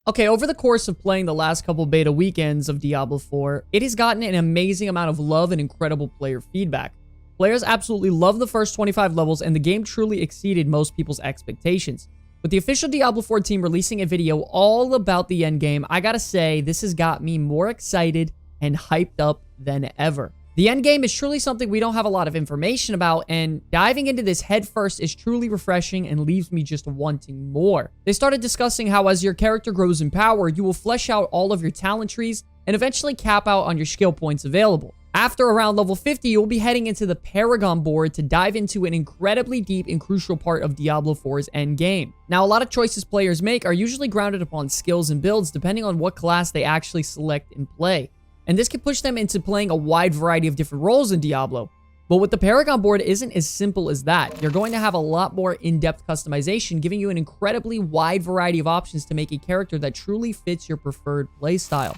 Okay, over the course of playing the last couple beta weekends of Diablo 4, it has gotten an amazing amount of love and incredible player feedback. Players absolutely love the first 25 levels, and the game truly exceeded most people's expectations. With the official Diablo 4 team releasing a video all about the endgame, I gotta say, this has got me more excited and hyped up than ever. The endgame is truly something we don't have a lot of information about, and diving into this headfirst is truly refreshing and leaves me just wanting more. They started discussing how as your character grows in power, you will flesh out all of your talent trees and eventually cap out on your skill points available. After around level 50, you'll be heading into the Paragon Board to dive into an incredibly deep and crucial part of Diablo 4's endgame. Now, a lot of choices players make are usually grounded upon skills and builds depending on what class they actually select and play. And this can push them into playing a wide variety of different roles in Diablo. But with the Paragon Board, it isn't as simple as that. You're going to have a lot more in-depth customization, giving you an incredibly wide variety of options to make a character that truly fits your preferred playstyle.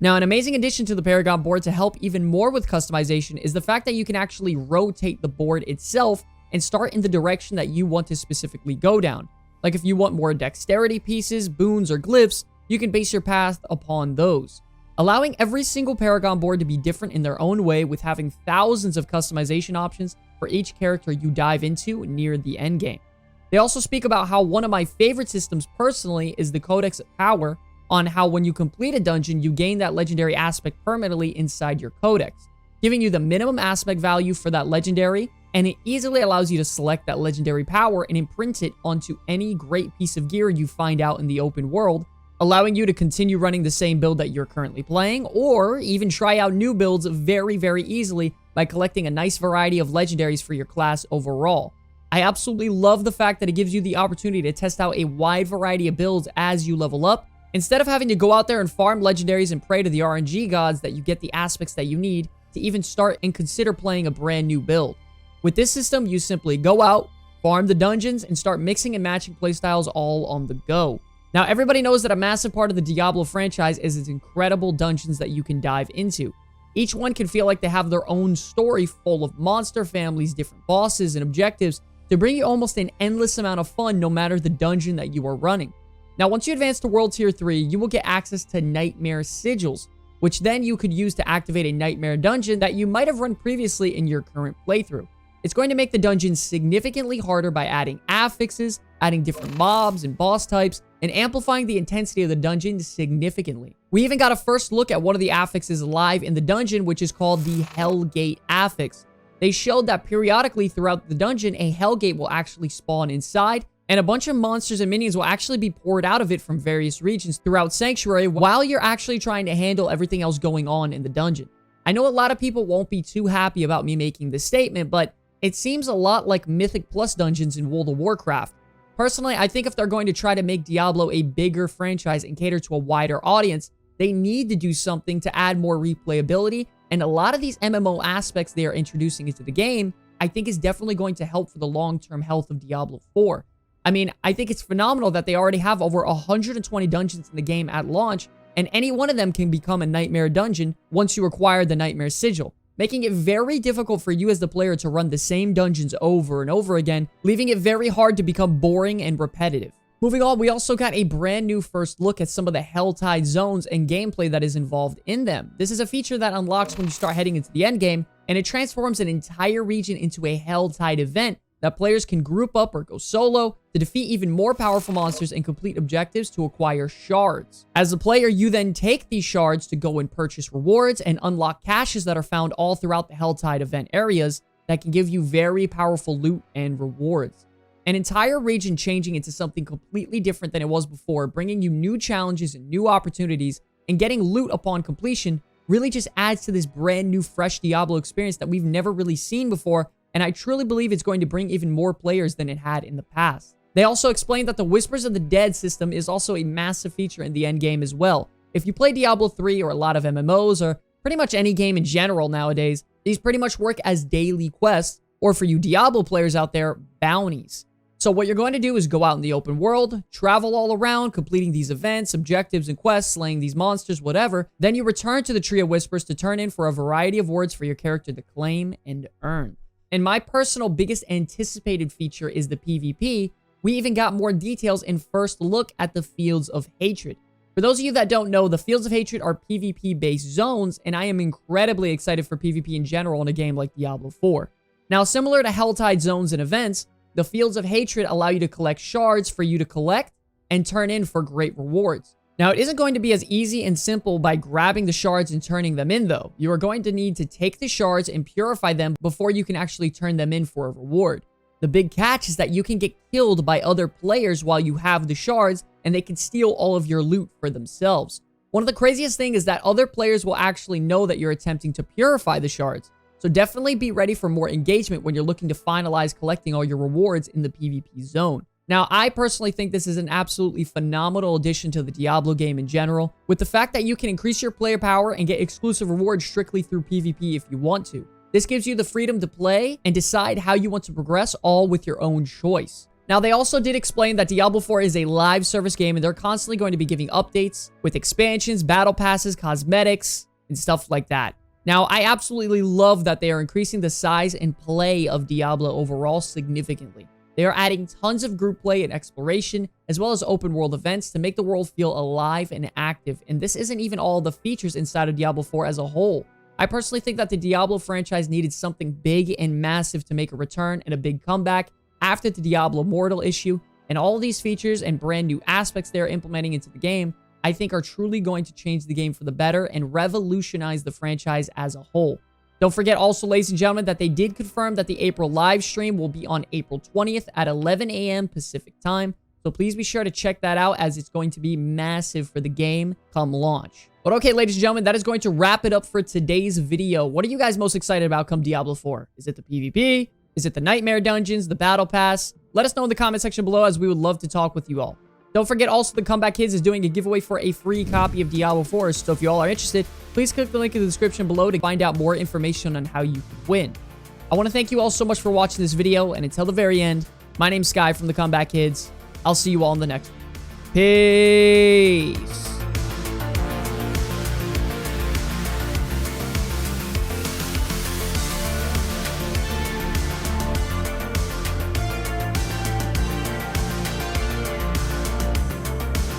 Now, an amazing addition to the Paragon Board to help even more with customization is the fact that you can actually rotate the board itself and start in the direction that you want to specifically go down. Like if you want more dexterity pieces, boons, or glyphs, you can base your path upon those, allowing every single Paragon board to be different in their own way, with having thousands of customization options for each character you dive into near the endgame. They also speak about how one of my favorite systems personally is the Codex of Power, on how when you complete a dungeon, you gain that legendary aspect permanently inside your codex, giving you the minimum aspect value for that legendary, and it easily allows you to select that legendary power and imprint it onto any great piece of gear you find out in the open world, allowing you to continue running the same build that you're currently playing, or even try out new builds very, very easily by collecting a nice variety of legendaries for your class overall. I absolutely love the fact that it gives you the opportunity to test out a wide variety of builds as you level up, instead of having to go out there and farm legendaries and pray to the RNG gods that you get the aspects that you need to even start and consider playing a brand new build. With this system, you simply go out, farm the dungeons, and start mixing and matching playstyles all on the go. Now, everybody knows that a massive part of the Diablo franchise is its incredible dungeons that you can dive into. Each one can feel like they have their own story full of monster families, different bosses, and objectives to bring you almost an endless amount of fun no matter the dungeon that you are running. Now, once you advance to World Tier 3, you will get access to Nightmare Sigils, which then you could use to activate a Nightmare dungeon that you might have run previously in your current playthrough. It's going to make the dungeon significantly harder by adding affixes, adding different mobs and boss types, and amplifying the intensity of the dungeon significantly. We even got a first look at one of the affixes live in the dungeon, which is called the Hellgate affix. They showed that periodically throughout the dungeon, a Hellgate will actually spawn inside, and a bunch of monsters and minions will actually be poured out of it from various regions throughout Sanctuary while you're actually trying to handle everything else going on in the dungeon. I know a lot of people won't be too happy about me making this statement, but it seems a lot like Mythic Plus dungeons in World of Warcraft. Personally, I think if they're going to try to make Diablo a bigger franchise and cater to a wider audience, they need to do something to add more replayability, and a lot of these MMO aspects they are introducing into the game, I think is definitely going to help for the long-term health of Diablo 4. I mean, I think it's phenomenal that they already have over 120 dungeons in the game at launch, and any one of them can become a Nightmare dungeon once you acquire the Nightmare Sigil, making it very difficult for you as the player to run the same dungeons over and over again, leaving it very hard to become boring and repetitive. Moving on, we also got a brand new first look at some of the Helltide zones and gameplay that is involved in them. This is a feature that unlocks when you start heading into the endgame, and it transforms an entire region into a Helltide event that players can group up or go solo to defeat even more powerful monsters and complete objectives to acquire shards. As a player, you then take these shards to go and purchase rewards and unlock caches that are found all throughout the Helltide event areas that can give you very powerful loot and rewards. An entire region changing into something completely different than it was before, bringing you new challenges and new opportunities, and getting loot upon completion really just adds to this brand new fresh Diablo experience that we've never really seen before, and I truly believe it's going to bring even more players than it had in the past. They also explained that the Whispers of the Dead system is also a massive feature in the endgame as well. If you play Diablo 3 or a lot of MMOs or pretty much any game in general nowadays, these pretty much work as daily quests, or for you Diablo players out there, bounties. So what you're going to do is go out in the open world, travel all around, completing these events, objectives, and quests, slaying these monsters, whatever. Then you return to the Tree of Whispers to turn in for a variety of words for your character to claim and earn. And my personal biggest anticipated feature is the PvP. We even got more details in first look at the Fields of Hatred. For those of you that don't know, the Fields of Hatred are PvP-based zones, and I am incredibly excited for PvP in general in a game like Diablo 4. Now, similar to Helltide zones and events, the Fields of Hatred allow you to collect shards for you to collect and turn in for great rewards. Now, it isn't going to be as easy and simple by grabbing the shards and turning them in, though. You are going to need to take the shards and purify them before you can actually turn them in for a reward. The big catch is that you can get killed by other players while you have the shards, and they can steal all of your loot for themselves. One of the craziest things is that other players will actually know that you're attempting to purify the shards. So definitely be ready for more engagement when you're looking to finalize collecting all your rewards in the PvP zone. Now, I personally think this is an absolutely phenomenal addition to the Diablo game in general, with the fact that you can increase your player power and get exclusive rewards strictly through PvP if you want to. This gives you the freedom to play and decide how you want to progress, all with your own choice. Now, they also did explain that Diablo 4 is a live service game, and they're constantly going to be giving updates with expansions, battle passes, cosmetics, and stuff like that. Now, I absolutely love that they are increasing the size and play of Diablo overall significantly. They are adding tons of group play and exploration, as well as open world events to make the world feel alive and active. And this isn't even all the features inside of Diablo 4 as a whole. I personally think that the Diablo franchise needed something big and massive to make a return and a big comeback after the Diablo Immortal issue. And all of these features and brand new aspects they're implementing into the game, I think are truly going to change the game for the better and revolutionize the franchise as a whole. Don't forget also, ladies and gentlemen, that they did confirm that the April live stream will be on April 20th at 11 a.m. Pacific time. So please be sure to check that out, as it's going to be massive for the game come launch. But okay, ladies and gentlemen, that is going to wrap it up for today's video. What are you guys most excited about come Diablo 4? Is it the PvP? Is it the Nightmare Dungeons, the Battle Pass? Let us know in the comment section below, as we would love to talk with you all. Don't forget also, the Comeback Kids is doing a giveaway for a free copy of Diablo 4, so if you all are interested, please click the link in the description below to find out more information on how you can win. I want to thank you all so much for watching this video, and until the very end, my name's Sky from the Comeback Kids. I'll see you all in the next one. Peace!